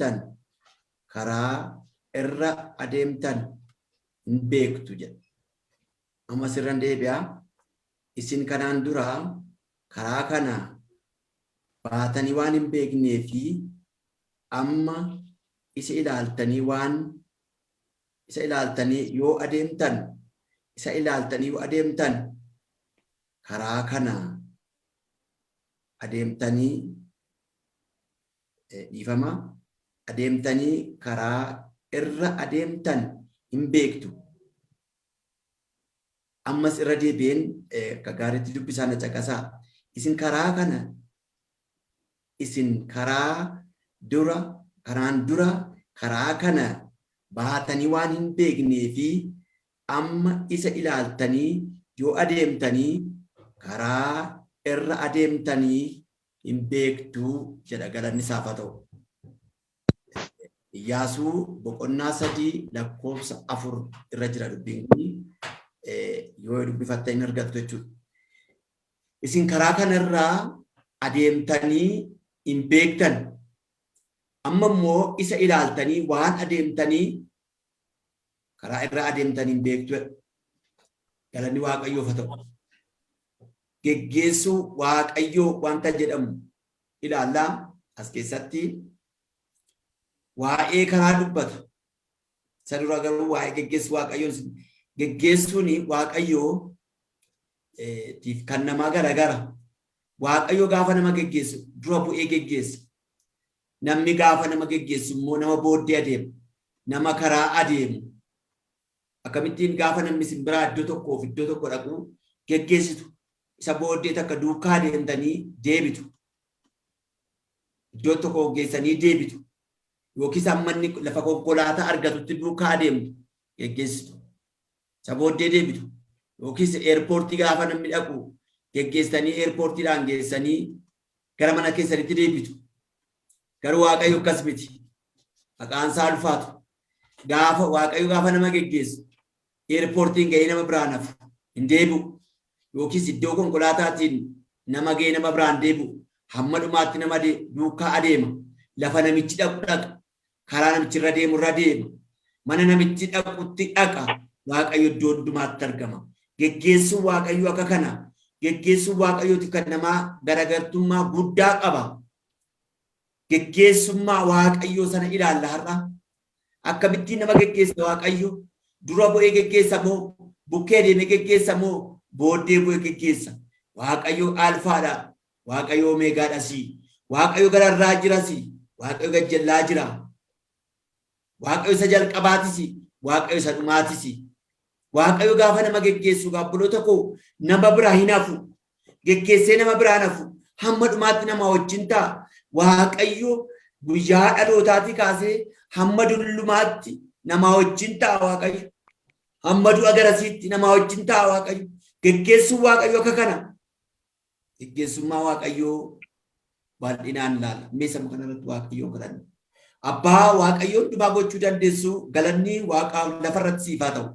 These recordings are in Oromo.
adeemtan karaa irra adeemtan hin beektu jedha. Amma sirran deebi'a. Isin kanaan dura karaa kana baatanii waan hin beeknee fi amma isa ilaaltanii yoo adeemtan karaa kana adeemtanii dhiifama adeemtanii karaa irra adeemtan hin beektu. Ammas irra deebi'een akka gaariitti dubbisaa na caqasaa. Isin karaan dura karaa kana baatanii waan hin beeknee fi amma isa ilaaltanii yoo adeemtanii karaa irra adeemtanii hin beektu jedha. Galanni isaaf haa ta'u. Iyyaasuu boqonnaa 3 lakkoofsa 4 irra jira dubbiin kun. Yoo dubbifatta hin argattu jechuudha. Isin karaa kanarraa adeemtanii hin beektan. Amma immoo isa ilaaltanii waan adeemtanii karaa irraa adeemtanii hin beektu. Galanni Waaqayyoof haa ta'u. Geggeessuu Waaqayyoo wanta jedhamu ilaallaa as keessatti waa'ee karaa dubbata. Isa dura garuu waa'ee geggeessuu Waaqayyoon geggeessuun Waaqayyoo kan namaa garagara. Waaqayyoo gaafa nama geggeessu dura bu'ee geggeessa. Namni gaafa nama geggeessu immoo nama booddee adeema. Nama karaa adeemu. Akkamittiin gaafa namni simbiraa iddoo tokkoof iddoo tokko dhaqu geggeessitu. Isa booddee takka duukaa deemtanii deebitu. Iddoo tokko geessanii deebitu. Yookiis ammanni lafa konkolaataa argatutti duukaa adeemtu geggeessitu. Isa booddee deebitu. Yookiis eerpoortii gaafa namni dhaqu geggeessanii eerpoortiidhaan geessanii gara mana keessanitti deebitu. Garuu Waaqayyo akkas miti. Maqaan isaa ulfaatu. Waaqayyo gaafa nama geggeessu eerpoortiin ga'ee nama biraan hafu hin deebi'u. Yookiis iddoo konkolaataatiin nama ga'ee nama biraan deebi'u. Hamma dhumaatti nama duukaa adeema. Lafa namichi dhaqu dhaqa. Karaa namichi irra deemu irra deema. Mana namichi dhaqutti dhaqa. Waaqayyo iddoo hundumaatti argama. Geggeessuun Waaqayyo akka kana. Geggeessuun Waaqayyooti kan namaa garagartummaa guddaa qaba. Geggeessummaa Waaqayyoo sana ilaalla har'a. Akkamittiin nama geggeessa Waaqayyo? Dura bu'ee geggeessa moo? Bukkee deemee geggeessa moo? Booddee bu'ee geggeessa. Waaqayyo alfaadha. Waaqayyo omeegaadhasi. Waaqayyo gararraa jirasi. Waaqayyo gajjallaa jira. Waaqayyo isa jalqabaatisi. Waaqayyo isa dhumaatisi. Waaqayyo gaafa nama geggeessu gaabboloota koo nama biraa hin hafu. Geggeessee nama biraan hafu. Hamma dhumaatti nama wajjin ta'a. Waaqayyo guyyaa dhalootaatti kaasee hamma dullumaatti nama wajjin ta'a Waaqayyo. Hamma du'a garasiitti nama wajjin ta'a Waaqayyo. Geggeessuun Waaqayyo akka kana. Geggeessummaa Waaqayyoo bal'inaan ilaalla. Meeshaa kanarratti Waaqayyoon kadhanna. Abbaa Waaqayyoon dhumaa gochuu dandeessu galanni Waaqaa lafarratti siif haa ta'u.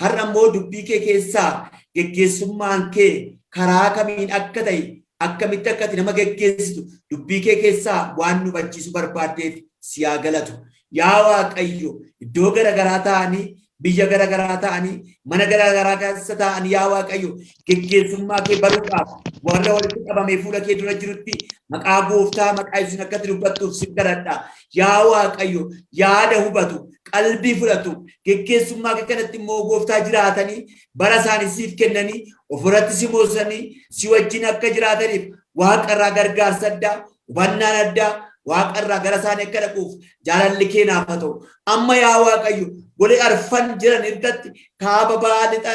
Har'a immoo dubbii kee keessaa geggeessummaan kee karaa kamiin akka ta'e akkamitti akkati nama geggeessitu dubbii kee keessaa waan nu hubachiisu barbaaddeef si haa galatu. Yaa Waaqayyo iddoo garagaraa ta'anii biyya garagaraa ta'anii mana garagaraa keessa ta'anii yaa Waaqayyo geggeessummaa kee baruudhaaf warra walitti qabamee fuula kee dura jirutti maqaa Gooftaa maqaa Yesuusiin akkatti dubbattuuf si kadhadha. Yaa Waaqayyo yaada hubatu qalbii fudhatu geggeessummaa kee kanatti immoo Gooftaa jiraatanii bara isaanii siif kennanii ofirratti si moosanii si wajjin akka jiraataniif Waaqarraa gargaarsa addaa hubannaan addaa Waaqarraa gara isaanii akka dhaquuf jaalalli kee naaf haa ta'u. Amma yaa Waaqayyo golee arfan jiran irratti kaaba ba'a lixa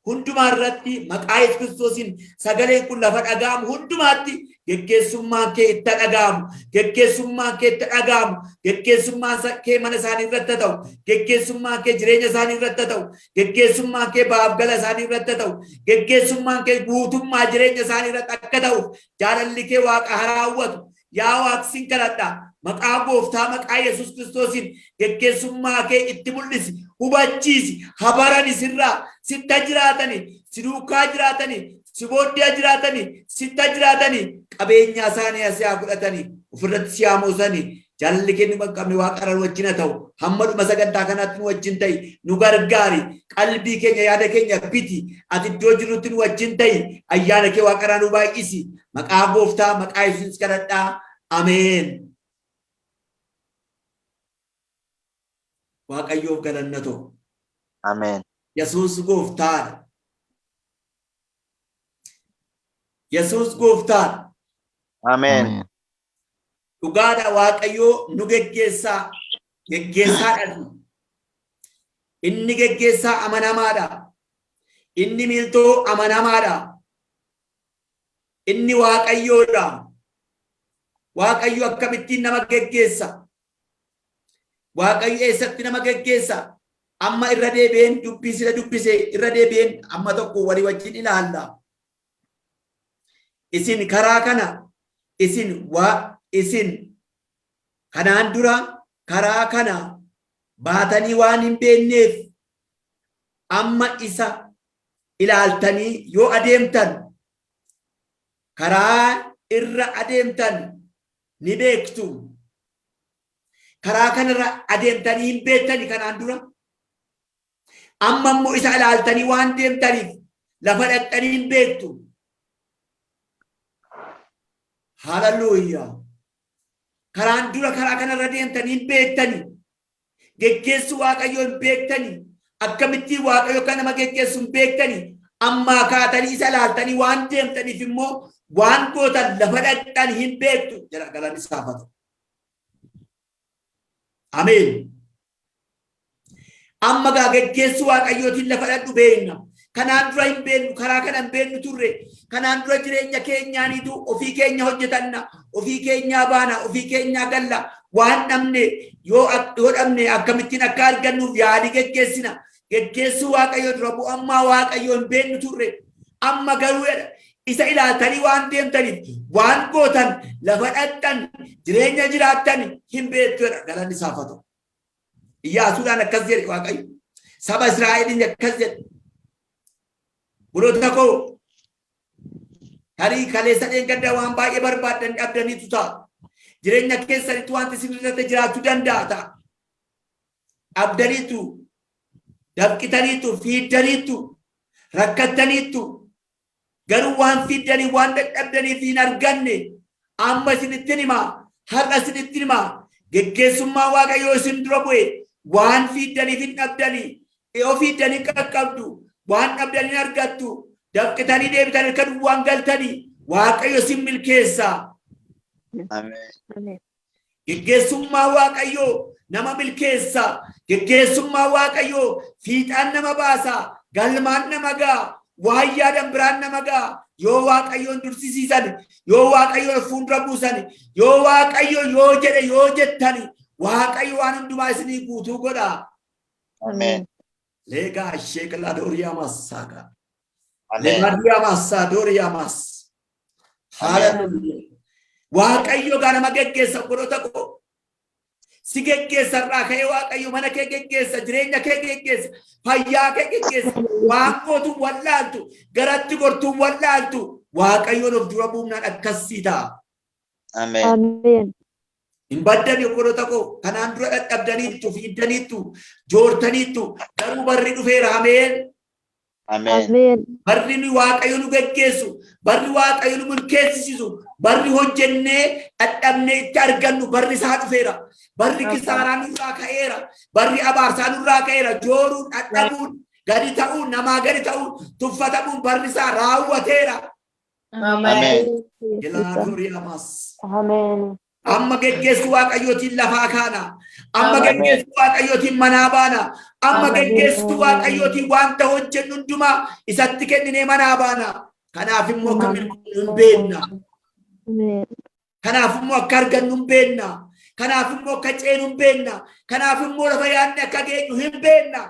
hundumaa irratti maqaa Yesuus Kiristoosiin sagaleen kun lafa dhaga'amu hundumaatti geggeessummaan kee itti dhaga'amu. Geggeessummaan kee itti dhaga'amu. Geggeessummaan kee mana isaanii irratti ta'u. Geggeessummaan kee jireenya isaanii irratti ta'u. Geggeessummaan kee baaf gala isaanii irratti ta'u. Geggeessummaan kee guutummaa jireenya isaanii irratti akka ta'uuf jaalalli kee Waaqa haraawwatu. Yaa Waaqsin kadhadha. Maqaa Gooftaa maqaa Yesuus Kiristoosiin geggeessummaa kee itti mul'isi. Hubachiisi. Habarani sirraa sitta jiraatani. Si duukaa jiraatani. Si booddee jiraatani. Sitta jiraatani. Qabeenya isaanii asii haa fudhatani. Ofirratti si haa moosani. Jaalalli kennu qabne waaqarra wajjin haa ta'u. Hammadhuma sagantaa kanaatti nu wajjin ta'i. Nu gargaari. Qalbii keenya yaada keenya biti. Ati iddoo jirrutti nu wajjin ta'i. Ayyaana kee waaqarraa nu baay'isi. Maqaa Gooftaa maqaa Yesuus kadhadhaa. Ameen. Waaqayyoof galanna ta'u. Ameen. Yesuus Gooftaadha. Yesuus Gooftaadha. Ameen. Dhugaadha Waaqayyoo nu geggeessaadha. Inni geggeessaa amanamaadha. Inni miltoo amanamaadha. Inni Waaqayyoodha. Waaqayyo akkamittiin nama geggeessa? Waaqayyo eessatti nama geggeessa? Amma irra deebi'een dubbise irra deebi'een amma tokko walii wajjin ilaalla. Isin karaa kana isin kanaan dura karaa kana baatanii waan hin beekneef amma isa ilaaltanii yoo adeemtan karaa irra adeemtan ni beektu. Karaa kanarra adeemtanii hin beektani kanaan dura. Amma immoo isa ilaaltanii waan deemtaniif lafa dhaqxanii hin beektu. Hallelujah. Karaan dura karaa kanarra deemtanii hin beektani. Geggeessu Waaqayyoo hin beektani. Akkamittiin Waaqayyo kan nama geggeessu hin beektani. Amma kaatanii isa ilaaltanii waan deemtaniif immoo waan gootan lafa dhaqxan hin beektu. Jala galanni saafatu. Ameen. Amma gaa geggeessu Waaqayyootiin lafa dhaqu beekna. Kanaan dura hin beeknu karaa kana hin beeknu turre. Kanaan dura jireenya keenyaaniitu ofii keenya hojjetanna. Ofii keenyaa baana. Ofii keenyaa galla. Waan dhabne yoo dhabne akkamittiin akka argannuuf yaadi geggeessina. Geggeessu Waaqayyoo dura bu'ammaa Waaqayyoo hin beeknu turre. Amma garuu isa ilaaltanii waan deemtaniif waan gootan lafa dhaqxan jireenya jiraattan hin beektu. Galanni saafatu. Iyyaasuudhaan akkas jedhe Waaqayyo. Saba Israa'eliin akkas jedhe. Buloota koo tarii kaleessa dheengaddaa waan baay'ee barbaadan dhabdaniitu ta'a. Jireenya keessanitti wanti isin irratti jiraachuu danda'a ta'a. Dhabdaniitu, dabqitaniitu, fiiddaniitu, rakkattaniitu. Garuu waan fiiddanii waan dadhabdaniif hin arganne amma isinittin himaa, har'a isinittin himaa. Geggeessummaa Waaqayyoo isin dura bu'e waan fiiddaniif hin dhabdanii, yoo fiiddanii qaqqabdu. Waan dhabdanii argattu dabqitanii deebitanii kan waan galtanii Waaqayyo isin milkeessa. Ameen. Geggeessummaa Waaqayyoo nama milkeessa. Geggeessummaa Waaqayyoo fiixaan nama baasa. Galmaan nama gaa. Waan yaadan biraan nama gaa. Yoo Waaqayyoon dursisiisan, yoo Waaqayyoon fuuldura buusan, yoo Waaqayyo yoo jedhe yoo jettani Waaqayyo waan hundumaa isinii guutuu godha. Ameen. Lega shekla doriamas saga. Lega doriamas. Hallelujah. Waaqayyo ganama geggeessa godhota ko. Si geggeessa irraa ka'ee Waaqayyo mana kee geggeessa, jireenya kee geggeessa, fayyaa kee geggeessa. Waan gootu wallaaltu, garatti gortuu wallaaltu. Waaqayyoon of dura bu'uunaan akkasii ta'a. Ameen. Ameen. Hin baddani godhota ko kanaan dura dadhabdaniittu, fiiddaniittu, joortaniittu garuu barri dhufeera. Ameen. Ameen. Barri nu Waaqayyo nu geggeessu, barri Waaqayyo nu milkeessisu, barri hojjennee dadhabnee itti argannu barri isaa dhufeera. Barri kisaaraa nurraa ka'eera. Barri abaarsaa nurraa ka'eera. Jooruun, dadhabuun, gadi ta'uun, namaa gadi ta'uun, tuffatamuun barri isaa raawwateera. Ameen. Ameen. Amma geggeessu Waaqayyootiin lafaa kaana. Amma geggeessu Waaqayyootiin manaa baana. Amma geggeessu Waaqayyootiin wanta hojjennu hundumaa isatti kenninee manaa baana. Kanaaf immoo akka milkoomnu hin beekna. Kanaaf immoo akka argannu hin beekna. Kanaaf immoo akka ceenu hin beekna. Kanaaf immoo lafa yaadne akka geenyu hin beekna.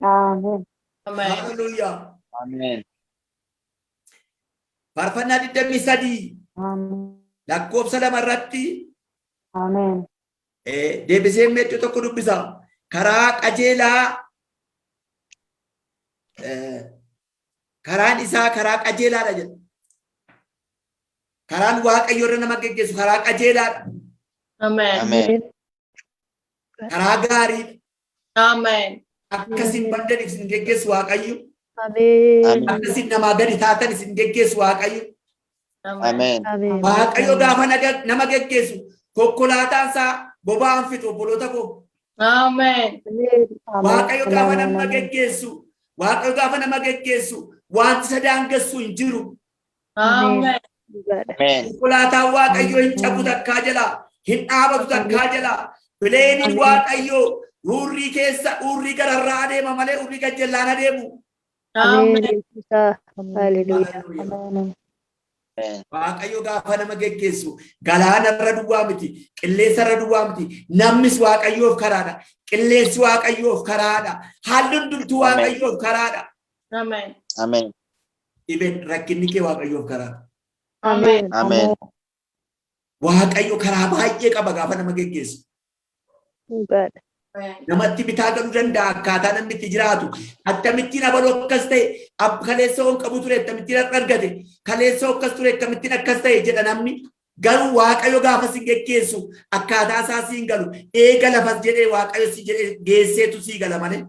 Ameen. Hallelujah. Ameen. Faarfannaa 23 Ameen. lakkoofsa 2 irratti Ameen. deebisee meexxii tokko dubbisa. Karaa qajeelaa karaan isaa karaa qajeelaadha jedha. Karaan Waaqayyo irra nama geggeessu karaa qajeelaadha. Amen. karaa gaarii Amen. akkasiin baddan isin geggeessu Waaqayyo. Amen. Akkasiin namaa gadi taatan isin geggeessu Waaqayyo. Amen. Waaqayyo gaafa nama geggeessu konkolaataan isaa boba'aan fixu obboloota koo. Amen. Waaqayyo gaafa nama geggeessu, Waaqayyo gaafa nama geggeessu wanti isa daangessu hin jiru. Amen. Konkolaataan Waaqayyo hin cabu takkaa jala, hin dhaabatu takkaa jala. Bileeniin Waaqayyo urrii keessa urrii gararraa adeema malee urrii gajjallaan adeemu. Amen. Waaqayyo gaafa nama geggeessu galaana irra duwwaa miti, qilleensa irra duwwaa miti. Namnis Waaqayyoof karaadha, qilleensi Waaqayyoof karaadha, haalli hundumtuu Waaqayyoof karaadha. Amen. Amen. Ibeen rakkinni kee Waaqayyoof karaadha. Amen. Amen. Waaqayyo karaa baay'ee qaba gaafa nama geggeessu. Namatti bitaa galuu danda'a akkaataa namni itti jiraatu. Akkamittiin abaloo akkas ta'e kaleessa on qabu ture akkamittiin argate kaleessa akkas ture akkamittiin akkas ta'e jedha namni. Garuu Waaqayyo gaafa si geggeessu akkaataa isaa siin galu eega lafas jedhee Waaqayyo si jedhee geesseetu sii gala malee.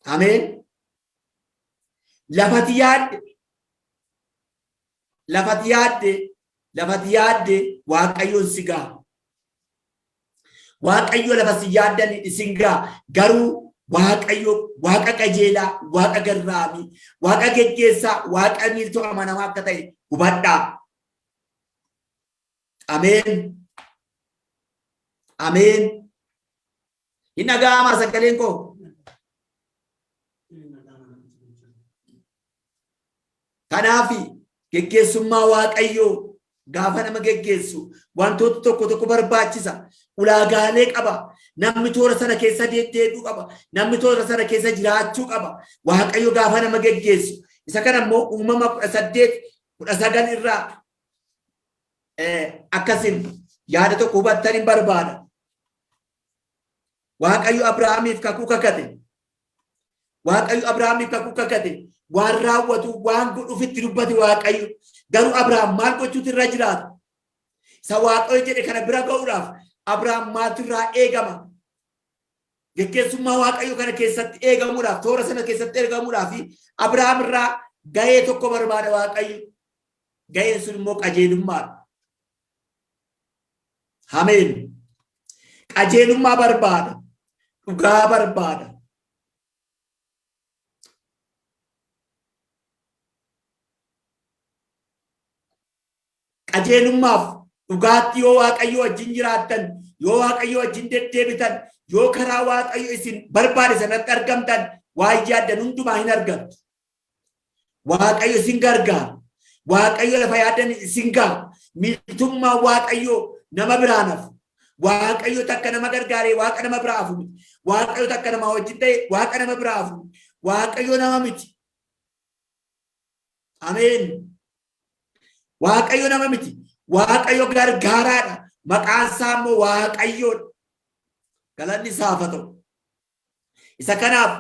Ameen. Lafati yaadde Waaqayyoon si ga'a. Waaqayyo lafa si yaaddan isin ga'a. Garuu Waaqayyo Waaqa qajeelaa, Waaqa garraamii, Waaqa geggeessaa, Waaqa miiltoo amanamaa akka ta'e hubadhaa. Ameen. Ameen. Hin dhaga'amaa sagaleen koo? Kanaafi geggeessummaa Waaqayyoo gaafa nama geggeessu wantoota tokko barbaachisa. Ulaagaalee qaba. Namni toora sana keessa deddeebi'uu qaba. Namni toora sana keessa jiraachuu qaba. Waaqayyo gaafa nama geggeessu. Isa kana immoo Uumama 18:19 irraa akkasin yaada tokko hubattanii barbaada. Waaqayyo Abrahaamiif kakuu kakate. Waaqayyo Abrahaamiif kakuu kakate. Waan raawwatu waan godhuufitti dubbate Waaqayyo. Garuu Abrahaam maal gochuutu irra jiraata? Isa Waaqayyo jedhe kana bira ga'uudhaaf Abrahaam maaltu irraa eegama? Geggeessummaa Waaqayyo kana keessatti eegamuudhaaf, toora sana keessatti eegamuudhaaf Abrahaam irraa gahee tokko barbaada Waaqayyo. Gaheen sun immoo qajeelummaadha. Ameen. Qajeelummaa barbaada. Dhugaa barbaada. Qajeelummaaf dhugaatti yoo Waaqayyo wajjin jiraattan, yoo Waaqayyo wajjin deddeebitan, yoo karaa Waaqayyo isin barbaade sanatti argamtan waan yaaddan hundumaa hin argattu. Waaqayyo isin gargaara. Waaqayyo lafa yaaddan isin ga'a. Miltummaa Waaqayyo nama biraanaaf. Waaqayyo takka nama gargaaree Waaqa nama biraafu miti. Waaqayyo takka nama wajjin ta'e Waaqa nama biraafu miti. Waaqayyo nama miti. Ameen. Waaqayyo nama miti. Waaqayyo gargaaraadha. Maqaan isaa immoo Waaqayyoodha. Galanni isaaf haa ta'u. Isa kanaaf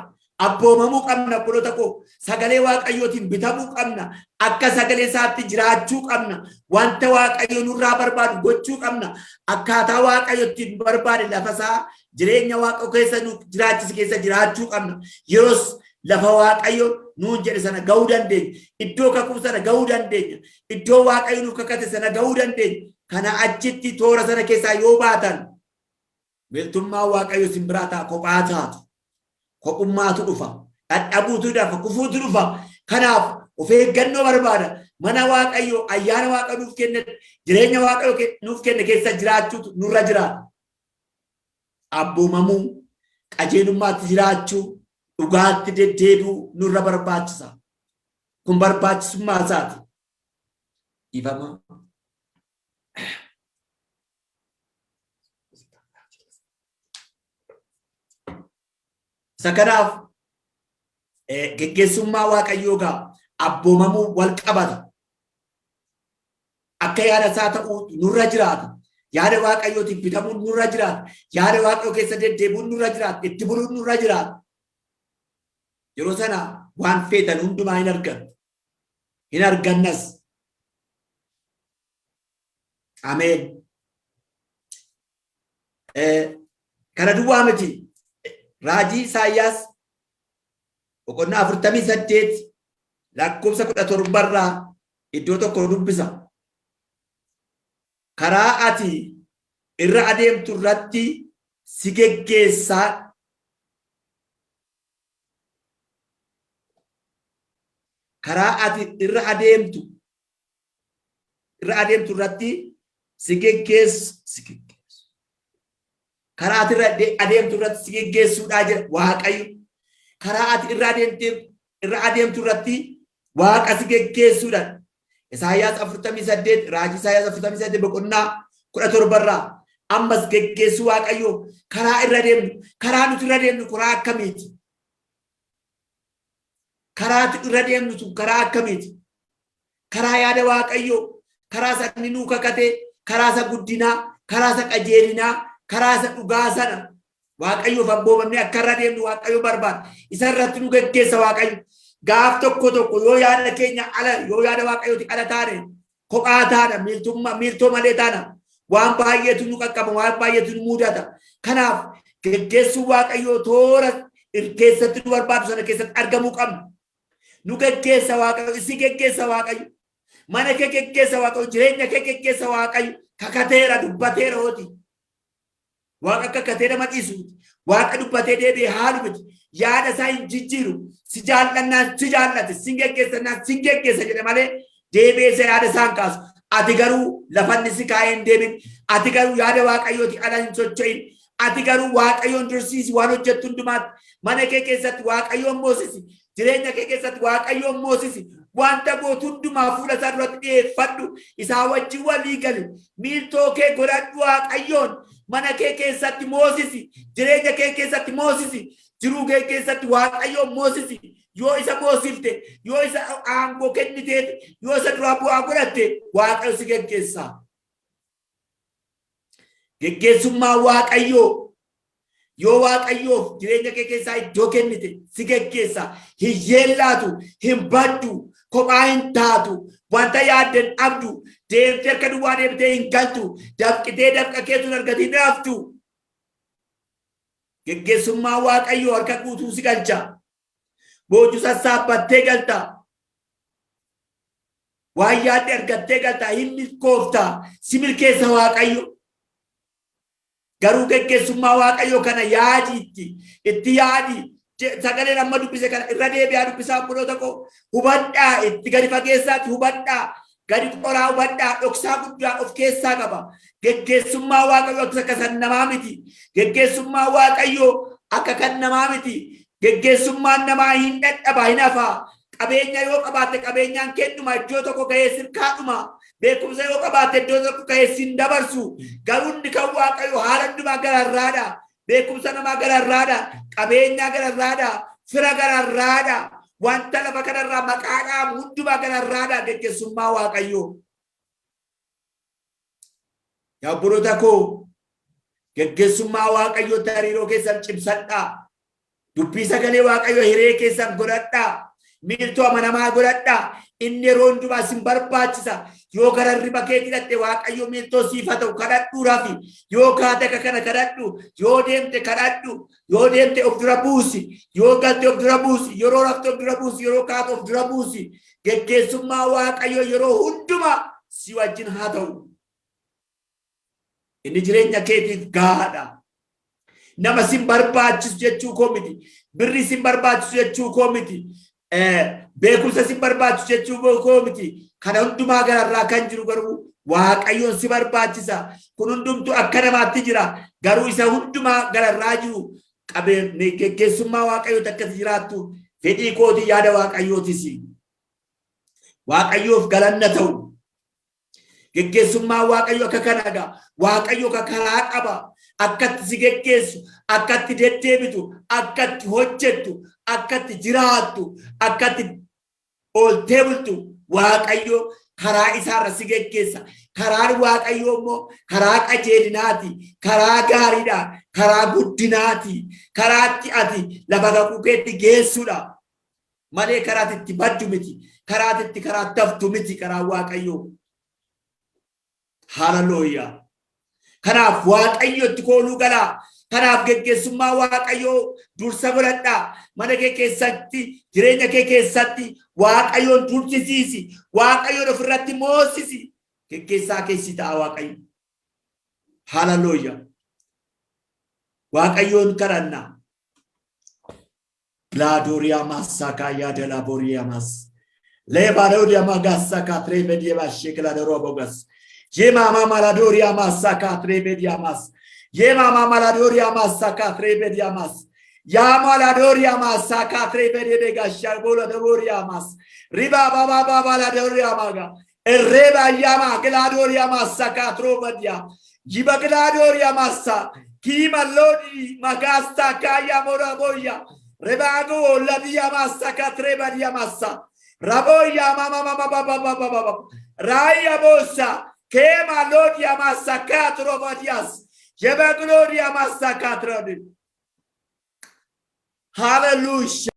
abboomamuu qabna obboloota koo. Sagalee Waaqayyootiin bitamuu qabna. Akka sagalee isaatti jiraachuu qabna. Wanta Waaqayyo nurraa barbaadu gochuu qabna. Akkaataa Waaqayyo ittiin barbaade lafa isaa jireenya Waaqayyo keessa nu jiraachise keessa jiraachuu qabna. Yeroos lafa Waaqayyo nuun jedhe sana ga'uu dandeenya. Iddoo kakuu sana ga'uu dandeenya. Iddoo Waaqayyo nuuf kakate sana ga'uu dandeenya. Kana achitti toora sana keessaa yoo baatan miltummaa Waaqayyo isin biraa ta'a. Kophaa taatu. Kophummaatu dhufa. Dhadhabuutu dhufa. Kufuutu dhufa. Kanaaf of eeggannoo barbaada. Mana Waaqayyo ayyaana Waaqayyo nuuf kenne jireenya Waaqayyo nuuf kenne keessa jiraachuutu nurra jiraata. Abboomamuu qajeelummaatti jiraachuu dhugaatti deddeebi'uu nurra barbaachisa. Kun barbaachisummaa isaati. Ifama. Isa kanaaf geggeessummaa Waaqayyoo gaa abboomamuu wal qabata. Akka yaada isaa ta'uu nurra jiraata. Yaada Waaqayyootiin bitamuun nurra jiraata. Yaada Waaqayyoo keessa deddeebi'uun nurra jiraata. Itti buluun nurra jiraata. Yeroo sana waan feetan hundumaa hin argattu. Hin argannas. Ameen. kana duwwaa miti raajii Isaayyaas boqonnaa 48 lakkoofsa 17 irraa iddoo tokko dubbisa. Karaa ati irra adeemtu irratti si geggeessaa. Karaa ati irra adeemtu irratti si geggeessu. Karaa ati irra adeemtu irratti si geggeessuudhaa jedha Waaqayyo. Karaa ati irra adeemtu irratti Waaqa si geggeessuudhaan. Isaayyaas 48 raajii Isaayyaas 48 boqonnaa 17 irraa ammas geggeessu Waaqayyo karaa irra deemnu. Karaa nuti irra deemnu karaa akkamiiti? Karaa irra deemnu sun karaa akkamiiti? Karaa yaada Waaqayyo, karaa isa inni nuu kakate, karaa isa guddinaa, karaa isa qajeelinaa, karaa isa dhugaa sana Waaqayyoof abboomamnee akka irra deemnu Waaqayyo barbaada. Isa irratti nu geggeessa Waaqayyo. Gaaf tokko yoo yaada keenya ala, yoo yaada Waaqayyooti ala taane, kophaa taana, miiltoo malee taana, waan baay'eetu nu qaqqaba, waan baay'eetu nu mudata. Kanaaf geggeessuu Waaqayyoo toora keessatti nu barbaadu sana keessatti argamuu qabna. Nu geggeessa Waaqayyo, isi geggeessa Waaqayyo, mana kee geggeessa Waaqayyo, jireenya kee geggeessa Waaqayyo. Kakateera dubbateera hooti. Waaqa kakateera maqiisuuti. Waaqa dubbatee deebi'ee haalu miti. Yaada isaa hin jijjiiru. Si jaallannaan si jaallate, si geggeessannaan si geggeessa jedhe malee deebi'ee yaada isaa hin kaasu. Ati garuu lafanni si kaa'ee hin deemin. Ati garuu yaada Waaqayyooti ala hin socho'in. Ati garuu Waaqayyoon dursiisi waan hojjettu hundumaatti. Mana kee keessatti Waaqayyoon moosisi. Jireenya kee keessatti Waaqayyoon moosisi. Wanta gootu hundumaa fuula isaa duratti dhiyeeffadhu. Isaa wajjin walii gali. Miiltoo kee godhadhu Waaqayyoon. Mana kee keessatti moosisi. Jireenya kee keessatti moosisi. Jiruu kee keessatti Waaqayyoon moosisi. Yoo isa moosifte, yoo isa aangoo kenniteef, yoo isa duraa bu'aa godhatte Waaqayyo si geggeessa. Geggeessummaa Waaqayyoo. Yoo Waaqayyoof jireenya kee keessaa iddoo kennite si geggeessa. Hin yeellaatu, hin baddu, kophaa hin taatu, wanta yaadden abdu, deemtee harka duwwaa deemtee hin galtu, dafqitee dafqa keetuun argatiin haftu. Geggeessummaa Waaqayyoo harka guutuu si galcha. Boojuu sassaabbattee galta. Waan yaadde argattee galta. Hin milkoofta. Si milkeessa Waaqayyo. Garuu geggeessummaa Waaqayyoo kana yaadiitti itti yaadi. Sagaleen amma dubbise kana irra deebi'aa dubbisaa obboloota koo hubadhaa. Itti gadi fageessaatti hubadhaa. Gadi qoraa hubadhaa. Dhoksaa guddaa of keessaa qaba. Geggeessummaa Waaqayyoo akka kan namaa miti. Geggeessummaa Waaqayyoo akka kan namaa miti. Geggeessummaan namaa hin dadhaba hin hafaa. Qabeenya yoo qabaatte qabeenyaan kennuma iddoo tokko ga'ee sirkaadhuma. Beekumsa yoo qabaatte iddoo tokko ga'ee sin dabarsu. Garuu inni kan Waaqayyoo haala hundumaa gararraadha. Beekumsa namaa gararraadha. Qabeenyaa gararraadha. Fira gararraadha. Wanta lafa kanarraa maqaadhaan hundumaa gararraadha. Geggeessummaa Waaqayyoo. Yaa obboloota koo geggeessummaa Waaqayyoo hariiroo keessan cimsadhaa. Dubbii sagalee Waaqayyoo hiree keessan godhadhaa. Miiltoo amanamaa godhadhaa. Inni yeroo hundumaa sin barbaachisa. Yoo gara riba kee hidhatte Waaqayyo miiltoo siif haa ta'u kadhadhuu rafi. Yoo kaate akka kana kadhadhu. Yoo deemte kadhadhu. Yoo deemte of dura buusi. Yoo galte of dura buusi. Yeroo rafte of dura buusi. Yeroo kaate of dura buusi. Geggeessummaa Waaqayyoo yeroo hundumaa si wajjin haa ta'u. Inni jireenya keetiif gahaadha. Nama sin barbaachisu jechuu koo miti. Birri sin barbaachisu jechuu koo miti. Beekumsa sin barbaachisu jechuu koo miti. Kana hundumaa gararraa kan jiru garuu Waaqayyoon si barbaachisa. Kun hundumtu akka namaatti jira. Garuu isa hundumaa gararraa jiru geggeessummaa Waaqayyooti akkasi jiraattu fedhii kooti yaada Waaqayyootis. Waaqayyoof galanna ta'u. Geggeessummaa Waaqayyo akka kanaga. Waaqayyo akka karaa qaba. Akkatti si geggeessu, akkatti deddeebitu, akkatti hojjettu, akkatti jiraattu, akkatti ooltee bultu Waaqayyo karaa isaarra si geggeessa. Karaan Waaqayyo immoo karaa qajeelinaati, karaa gaariidha, karaa guddinaati, karaatti ati lafa kakuu keetti geessudha. Malee karaatti itti baddu miti, karaatti karaa daftu miti karaa Waaqayyo. Hallelujah. Kanaaf waaqayyotti kooluu galaa. Kanaaf geggeessummaa waaqayyoo dursa godhadhaa. Mana kee keessatti, jireenya kee keessatti waaqayyoon tursisiisi. Waaqayyoon ofirratti moosisi. Geggeessaa keessi ta'a waaqayyo. Hallelujah. Waaqayyoon kadhannaa. Gladoria masaka ya de la boriamas. Lebarodia magassa katre media shekla de robogas. Yema mama ladoria masaka tre mediamas. Yema mama ladoria masaka tre mediamas. Yama ladoria masaka tre media gashabola de boriamas. Riba baba baba ladoria maga. Erreba yama gladoria masaka trobadia. Jiba gladoria massa. Kima lodi magasta kaya moraboya. Rebago la diamassa catreba diamassa. Raboya mama mama baba baba baba. Raya bossa. Kema lo diamassa catro badias. Jeba gloria massa catrodi. Hallelujah.